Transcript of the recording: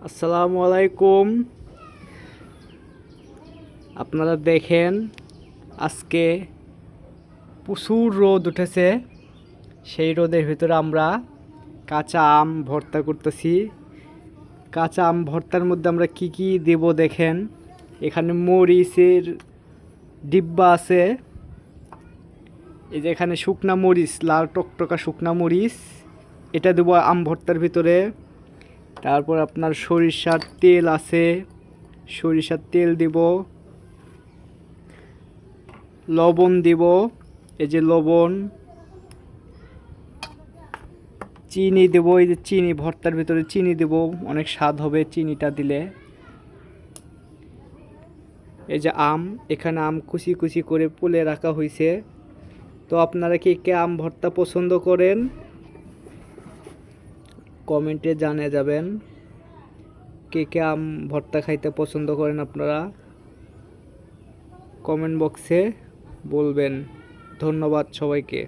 আসসালামু আলাইকুম। আপনারা দেখেন আজকে প্রচুর রোদ উঠেছে। সেই রোদের ভিতরে আমরা কাঁচা আম ভর্তা করতেছি। কাঁচা আম ভর্তার মধ্যে আমরা কি কি দেব দেখেন। এখানে মরিচের ডিব্বা আছে। এই যে এখানে শুকনা মরিচ, লাল টকটকা শুকনা মরিচ, এটা দেবো আম ভর্তার ভিতরে। তারপর আপনার সরিষার তেল আছে, সরিষার তেল দিব, লবণ দিব, এই যে লবণ, চিনি দেব, এই যে চিনি ভর্তার ভিতরে চিনি দেব, অনেক স্বাদ হবে চিনিটা দিলে। এই যে আম, এখানে আম কুচি কুচি করে পুলে রাখা হয়েছে। তো আপনারা কে কে আম ভর্তা পছন্দ করেন কমেন্টে জানিয়ে যাবেন। কে কে আম ভর্তা খাইতে পছন্দ করেন আপনারা কমেন্ট বক্সে বলবেন। ধন্যবাদ সবাইকে।